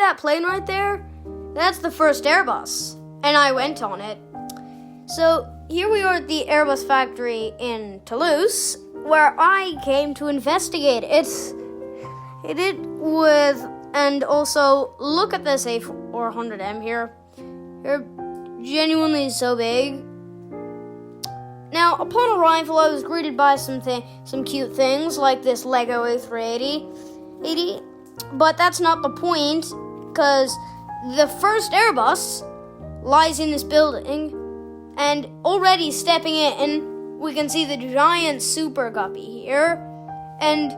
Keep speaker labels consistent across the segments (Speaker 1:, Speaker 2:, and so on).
Speaker 1: that plane right there? That's the first Airbus, and I went on it. So here we are at the Airbus factory in Toulouse, where I came to investigate it. And also look at this A400M here. They're genuinely so big. Now, upon arrival, I was greeted by some cute things like this Lego A380. But that's not the point, because the first Airbus lies in this building, and already stepping in, we can see the giant Super Guppy here. And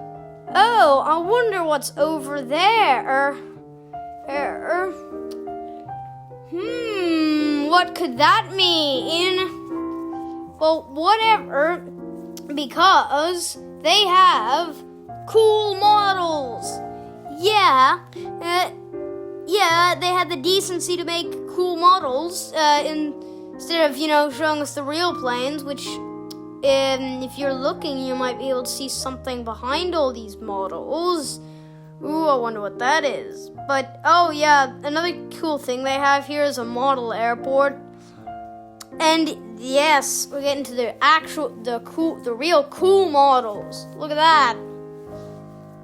Speaker 1: oh, I wonder what's over there. What could that mean? Well, whatever, because they have cool models. Yeah, they had the decency to make cool models instead of, showing us the real planes, which, if you're looking, you might be able to see something behind all these models. Ooh, I wonder what that is. But, oh yeah, another cool thing they have here is a model airport. And yes, we're getting to the real cool models. Look at that.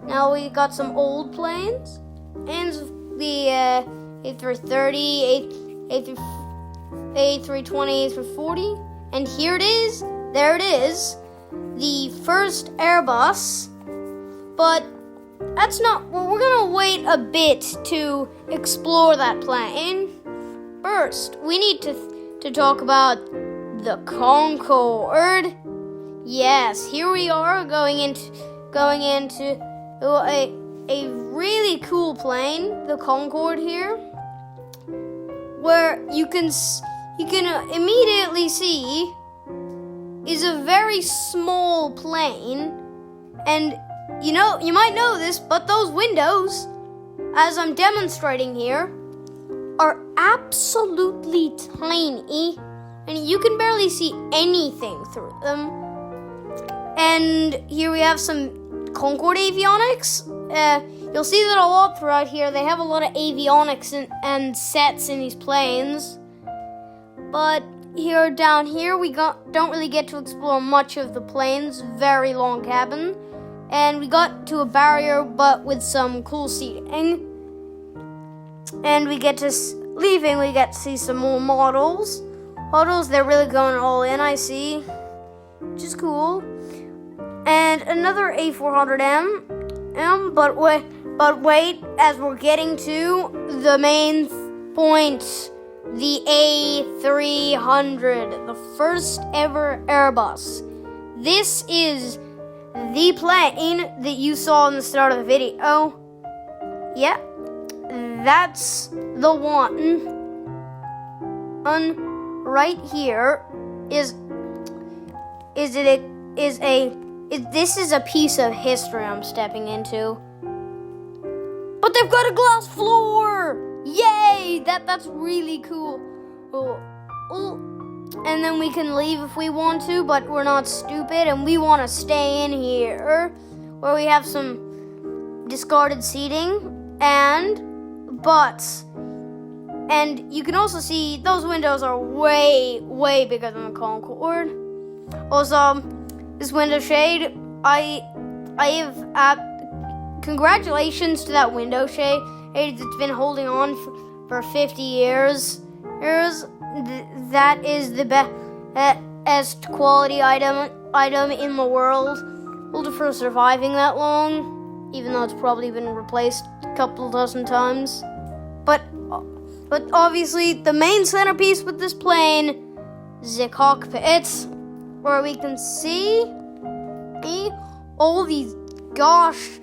Speaker 1: Now we got some old planes, and the A330, A320, A340, and here it is. There it is, the first Airbus. But that's not. Well, we're gonna wait a bit to explore that plane. First, we need to talk about the Concorde. Yes, here we are going into a really cool plane, the Concorde here, where you can immediately see is a very small plane, and you might know this, but those windows, as I'm demonstrating here, are absolutely tiny, and you can barely see anything through them. And here we have some Concorde avionics. You'll see that a lot throughout here. They have a lot of avionics and sets in these planes. But down here, we don't really get to explore much of the plane's very long cabin. And we got to a barrier, but with some cool seating. And we get to see some more models. They're really going all in, I see. Which is cool. And another A400M. But wait, as we're getting to the main point, the A300, the first ever Airbus. This is the plane that you saw in the start of the video. Yeah, that's the one. Right here this is a piece of history I'm stepping into. But they've got a glass floor! Yay! That's really cool. Oh. And then we can leave if we want to, but we're not stupid, and we want to stay in here, where we have some discarded seating and butts. And you can also see those windows are way, way bigger than the Concorde. Also, this window shade, congratulations to that window shade. It's been holding on for 50 years. That is the best quality item in the world for surviving that long, even though it's probably been replaced a couple dozen times. But obviously, the main centerpiece with this plane is the cockpit, where we can see all these gosh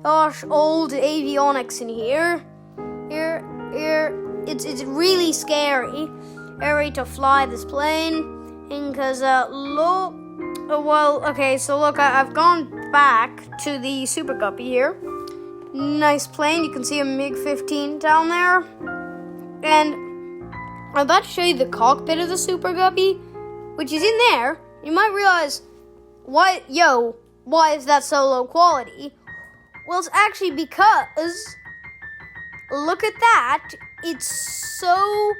Speaker 1: old avionics in here. It's really scary to fly this plane, because look, I've gone back to the Super Guppy here. Nice plane. You can see a MiG-15 down there. And I'm about to show you the cockpit of the Super Guppy, which is in there. You might realize, why is that so low quality? Well, it's actually because look at that. It's so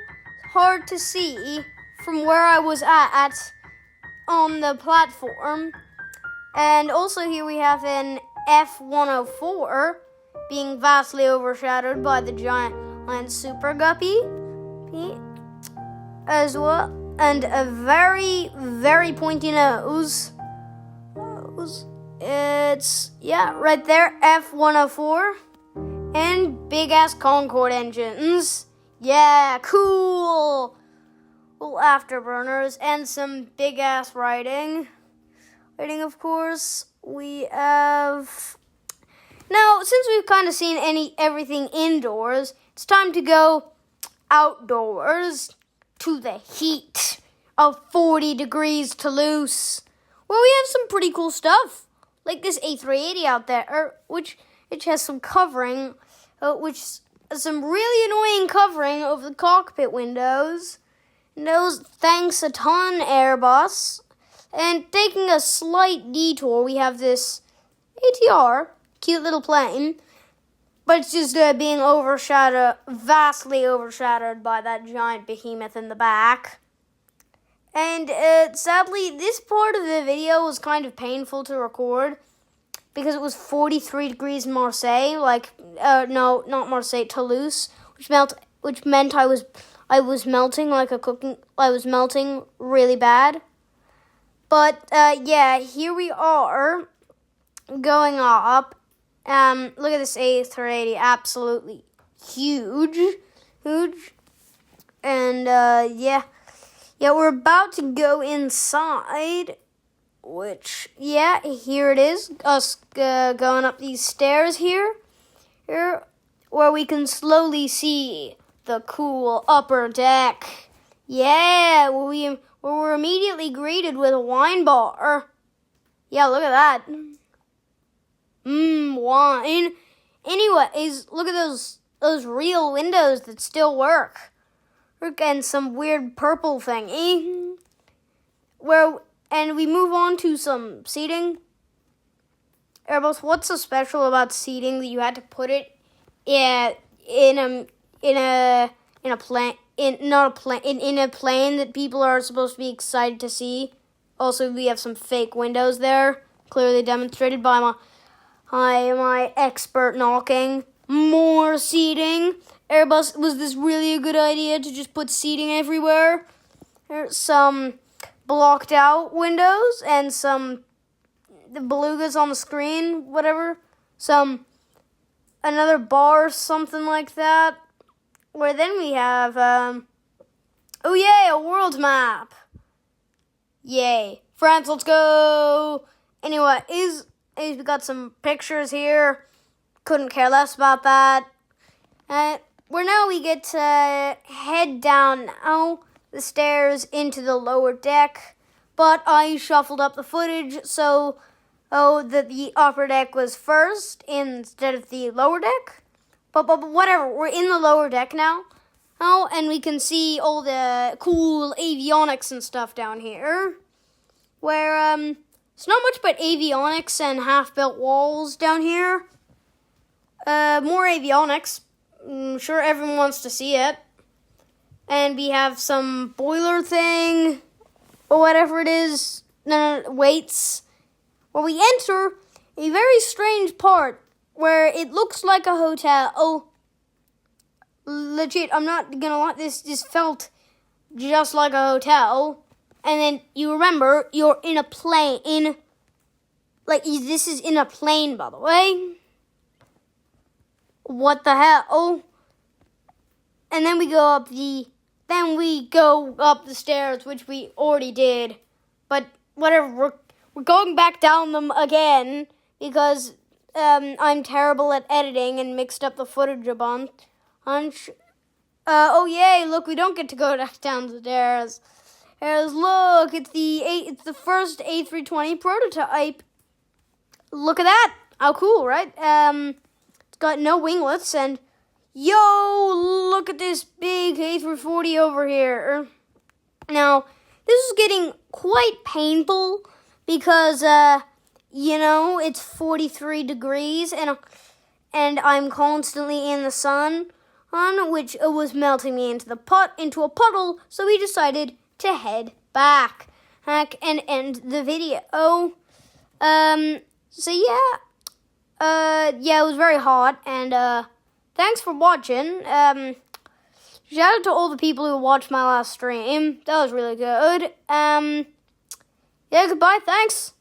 Speaker 1: hard to see from where I was at on the platform. And also here we have an F-104 being vastly overshadowed by the giant super guppy as well. And a very, very pointy nose. It's, yeah, right there, F-104. And big-ass Concorde engines. Yeah, cool. Cool afterburners and some big-ass writing. Writing, of course. We have... Now, since we've kind of seen everything indoors, it's time to go outdoors to the heat of 40 degrees Toulouse, where we have some pretty cool stuff, like this A380 out there, which has some covering, some really annoying covering over the cockpit windows. And those, thanks a ton, Airbus. And taking a slight detour, we have this ATR, cute little plane, but it's just being vastly overshadowed by that giant behemoth in the back. And sadly, this part of the video was kind of painful to record because it was 43 degrees in Marseille, no, not Marseille, Toulouse, which meant I was melting I was melting really bad. But yeah, here we are going up. Look at this A380, absolutely huge. And yeah, we're about to go inside, which, yeah, here it is, us going up these stairs here, where we can slowly see the cool upper deck. Yeah, where we're immediately greeted with a wine bar. Yeah, look at that. Wine. Anyways, look at those real windows that still work. And some weird purple thingy. And we move on to some seating. Airbus, what's so special about seating that you had to put it in a plane that people are supposed to be excited to see? Also, we have some fake windows there, clearly demonstrated by my expert knocking. More seating. Airbus, was this really a good idea to just put seating everywhere? There's some blocked out windows and the belugas on the screen, whatever. Another bar, something like that. Where then we have, oh yay, a world map. Yay. France, let's go. Anyway, we got some pictures here. Couldn't care less about that. Where now we get to head down now the stairs into the lower deck. But I shuffled up the footage so that the upper deck was first instead of the lower deck. But whatever, we're in the lower deck now. Oh, and we can see all the cool avionics and stuff down here. Where, it's not much but avionics and half-built walls down here. More avionics. I'm sure everyone wants to see it. And we have some boiler thing, or whatever it is. No, weights. Where we enter a very strange part where it looks like a hotel. Oh, legit, I'm not gonna lie, this just felt just like a hotel. And then you remember, you're in a plane. This is in a plane, by the way. What the hell? And then we go up the stairs, which we already did. But whatever, we're going back down them again because I'm terrible at editing and mixed up the footage a bunch. Oh yay! Look, we don't get to go down the stairs. Look, it's the first A320 prototype. Look at that! How cool, right? It's got no winglets, and yo, look at this big A340 over here. Now, this is getting quite painful because, it's 43 degrees, and I'm constantly in the sun. which was melting me into a puddle, so we decided to head back and end the video. So yeah, it was very hot, and thanks for watching. Shout out to all the people who watched my last stream. That was really good. Yeah, goodbye, thanks.